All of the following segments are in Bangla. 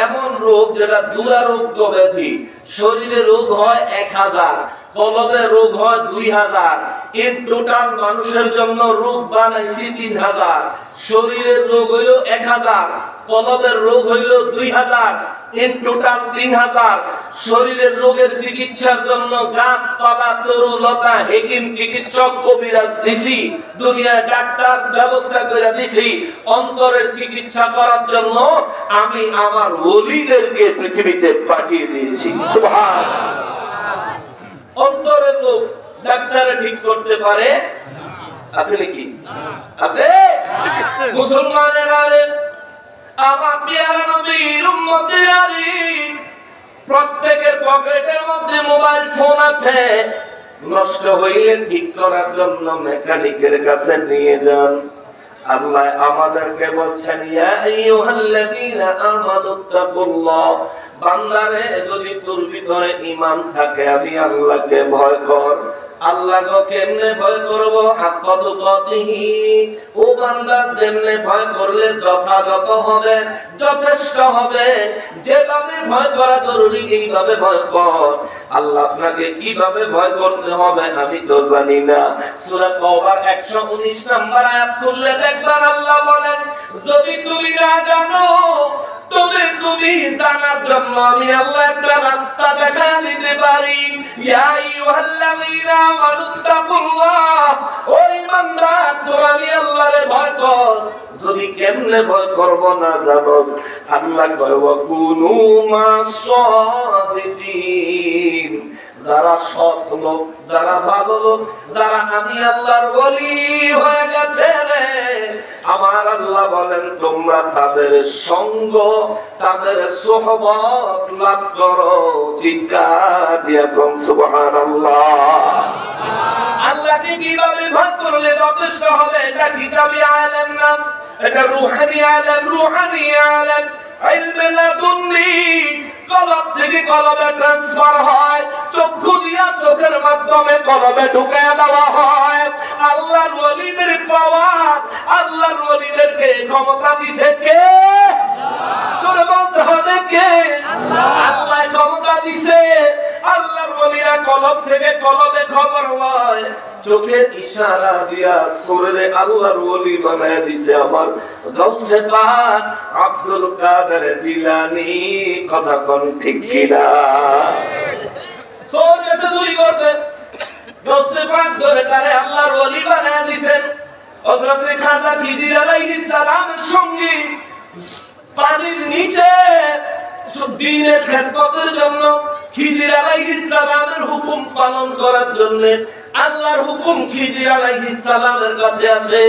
এমন রোগ যেটা দুরারোগ্য ব্যাধি। শরীরে রোগ হয় 1000, কলবে রোগ হয় 2000। এর টোটাল মানুষের জন্য রোগ বানাইছি 3000। শরীরের রোগ হইল 1000, কলবের রোগ হইল 2000, এর টোটাল 3000। শরীরের রোগের চিকিৎসার জন্য গাছপালা, তরুলতা, হেকিম, চিকিৎসক, কবিরাজ দিছি, দুনিয়ায় ডাক্তার ব্যবস্থা করে দিছি। অন্তরের চিকিৎসা করার জন্য আমি আমার ওলিদেরকে পৃথিবীতে পাঠিয়ে দিয়েছি। সুবহানাল্লাহ। অন্তরের রোগ ডাক্তারে ঠিক করতে পারে? আছে নাকি? আছে? মুসলমানের আরে আমার পেয়ারা নবীর উম্মতের আরে প্রত্যেকের পকেটের মধ্যে মোবাইল ফোন আছে। নষ্ট হইলে ঠিক করার জন্য মেকানিকের কাছে নিয়ে যান। আল্লাহ আমাদেরকে বলছেন, ইয়া আইয়ুহাল্লাযীনা আমানুত্তাকুল্লাহ, বান্দারে যদি তোর ভিতরে ঈমান থাকে আমি আল্লাহকে ভয় কর। আল্লাহকে কেমনে ভয় করব? হাক্কা তুকাতিহি, ও বান্দা যেমনে ভয় করলে যথাযথ হবে, যথেষ্ট হবে। যেভাবে ভয় করা জরুরি এইভাবে ভয় কর। আল্লাহ আপনাকে কিভাবে ভয় করতে হবে আমি তো জানি না। সূরা তাওবার 119 নম্বর আয়াত খুললে দেখবেন আল্লাহ বলেন, যদি তুমি না জানো তবে তুমি জানার জন্য আমি আল্লাহ একটা রাস্তা দেখায় দিতে পারি। ইয়া আইয়ুহাল্লাযীনা আমানুত্তাকুল্লাহ, ও ইমানদার তোরা আমি আল্লাহরে ভয় কর। যদি কেমনে ভয় করব না জানো, আল্লাহ কয় ওয়া কুনু মাস-সাদিকিন, যারা সৎ লোক, যারা ভালো লোক, যারা আমি আল্লাহর ওলি হয়ে গেছে রে, আমার আল্লাহ বলেন তোমরা তাদের সঙ্গ, তাদের সোহবত লাভ করো। চিৎকার দিয়া কোন সুবহানাল্লাহ। আল্লাহকে কিভাবে ভয় করলে যথেষ্ট হবে? এটা কিতাবি আলেম না, এটা রূহানি আলেম। রূহানি আলেম ইলমে লাদুন্নি, কলব থেকে কলবে ট্রান্সফার হয়, চক্ষু দিয়া চোখের মাধ্যমে কলবে ঢুকে দেওয়া হয়। আল্লাহর ওলিদের পাওয়ার, আল্লাহর ওলিদেরকে ক্ষমতা দিছে কে? তোরে বলতে হবে কে? আল্লাহ ক্ষমতা দিছে। আল্লাহর ওলিরা কলব থেকে কলবে খবর হয়, চোখের ইশারা দিয়া শরীরে আল্লাহর ওলি বানায় দিছে আমার গাউসে পাক আব্দুল কাদের জিলানী। কথা কোন ঠিক কিনা? সোজা দুই করতে গাউসে পাক ধরে তারে আল্লাহর ওলি বানায় দিবেন। হযরত খাজা খিজির আলাইহিস সালামের সঙ্গে পানির নিচে দ্বীনের খেদমতের জন্য, খিজির আলাইহিস সালামের হুকুম পালন করার জন্য আল্লাহর হুকুম খিজির আলাইহিস সালামের কাছে আসে।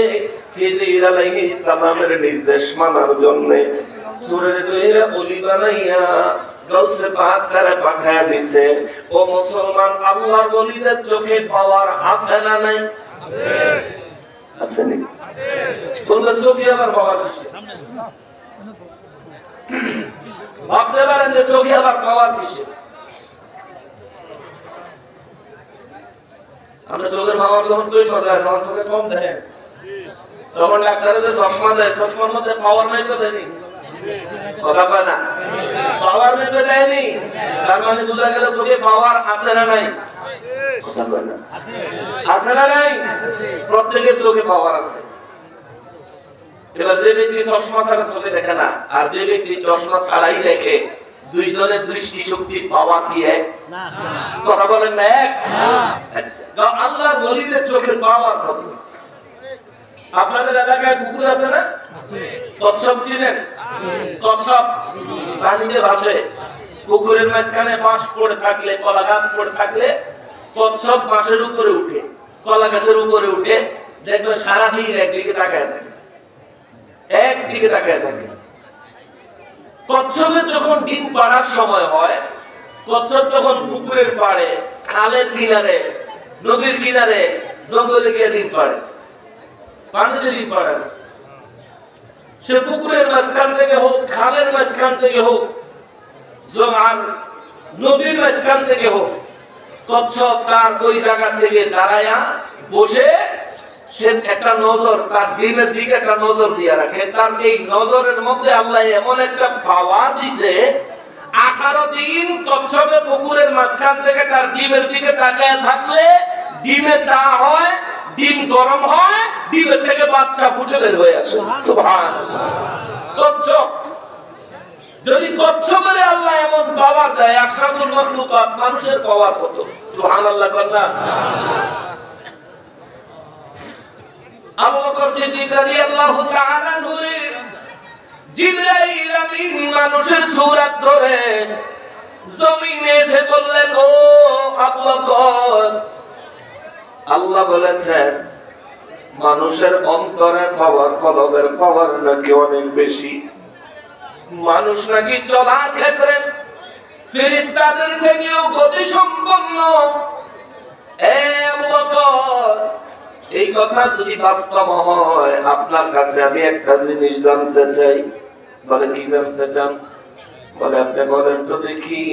খিজির আলাইহিস সালামের নির্দেশ মানার জন্য সূরা দুইরা ওলি বানাইয়া গাউসে পাক তারে পাঠায় দিয়েছে। ও মুসলমান, আল্লাহর ওলিদের চোখে পাওয়ার আছে না নাই? আছে। আছে নি? আছে। তোমরা চোখে আবার পাওয়ার আছে। ভাবতে পারেন যে চোখে আবার পাওয়ার কিসে? আমরা চোখের পাওয়ার যখন তৈরি করা যায়, তখন চোখে কম দেখেন। তখন ডাক্তারে যে চশমা দেয়, চশমার মধ্যে পাওয়ার নাই তো দেয়নি। কথা কয় না? পাওয়ার মেপে দেয়নি। তার মানে বোঝা গেল চোখে পাওয়ার আছে না নাই? কথা কয় না? আছে না নাই? প্রত্যেকের চোখে পাওয়ার আছে। এবার যে ব্যক্তি চশমা ছাড়া চোখে দেখে না, আর যে ব্যক্তি চশমা ছাড়াই দেখে, দুইজনের দৃষ্টি শক্তির পাওয়া কি এক? কথা বলেন না এক? আচ্ছা, আল্লাহর ওলিদের চোখের পাওয়ার কত? আপনাদের এলাকায় পুকুর আছে না? কচ্ছপ ছিলেন? কচ্ছপ পানিতে ভাসে। পুকুরের মাঝখানে বাঁশ পড়ে থাকলে, কলা গাছ পড়ে থাকলে কচ্ছপ বাঁশের উপরে উঠে, কলা গাছের উপরে উঠে, দেখবেন সারাদিন একদিকে তাকায় থাকে, একদিকে তাকায় থাকে। কচ্ছপের যখন ডিম পাড়ার সময় হয়, কচ্ছপ যখন পুকুরের পাড়ে, খালের কিনারে, নদীর কিনারে, জঙ্গলে গিয়ে ডিম পাড়ে, পানিতে ডিম পাড়ে না। সে পুকুরের মাঝখান থেকে হোক, খালের মাঝখান থেকে হোক, আর নদীর মাঝখান থেকে হোক, কচ্ছপ তার ওই জায়গা থেকে দাঁড়ায়া বসে সে একটা নজর তার দিনের দিকে একটা নজর দিয়ে রাখে, তার এই নজরের মধ্যে আল্লাহ এমন একটা পাওয়ার দিছে, 18 দিন কচ্ছপে পুকুরের মাঝখান থেকে তার ডিমের দিকে তাকায় থাকলে ডিমে তা হয়, ডিম গরম হয়, ডিমের থেকে বাচ্চা ফুটে বের হয়ে আসে। সুবহানাল্লাহ। কচ্ছপ যদি কচ্ছপের আল্লাহ এমন পাওয়ার দেয়, আশরাফুল মাখলুকাত মানুষের পাওয়ার কত? সুবহানাল্লাহ। কন্যা আবু বকর সিদ্দিক রাদিয়াল্লাহু তাআলা আনহু জিবরাইল আমিন মানুষের সূরত ধরে জমিনে এসে বললেন, ও আবু বকর, আল্লাহ বলেছেন মানুষের অন্তরের পাওয়ার কলবের পাওয়ার নাকি অনেক বেশি। মানুষ নাকি চলার ক্ষেত্রে ফেরেশতাদের থেকেও গতি সম্পন্ন। আবু বকর, এই কথা যদি বাস্তব হয়, আপনার কাছে আমি একটা জিনিস জানতে চাই। বলে, কি জানতে চান? বলে, আপনি বলেন তো দেখি,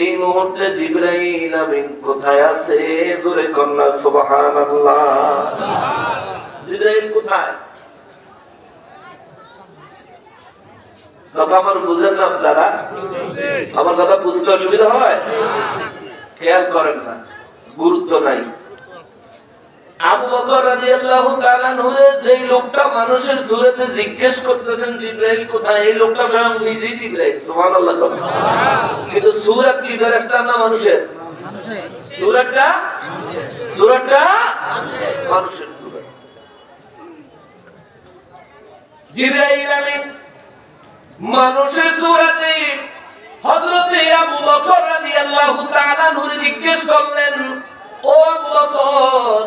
এই মুহূর্তে জিবরাইল আমিন কোথায় আছে? জোরে কন্যা সুবহানাল্লাহ। জিবরাইল কোথায়? কথা আমার বুঝেন না আপনারা? আমার কথা বুঝতে অসুবিধা হয়? খেয়াল করেন না, গুরুত্ব নাই। আবু বকর রাদিয়াল্লাহু তাআলা আনহু যেই লোকটা মানুষের সুরতে জিজ্ঞেস করতেছেন জিবরাইল কোথায়, এই লোকটা স্বয়ং নিজেই জিবরাইল। সুবহানাল্লাহ। কিন্তু সূরা কি ফেরেশতা না মানুষের? সূরাটা মানুষের সূরা। জিবরাইল আমিন মানুষের সূরাতে হযরত আবু বকর রাদিয়াল্লাহু তাআলা আনহু জিজ্ঞেস করলেন, ও আবু বকর,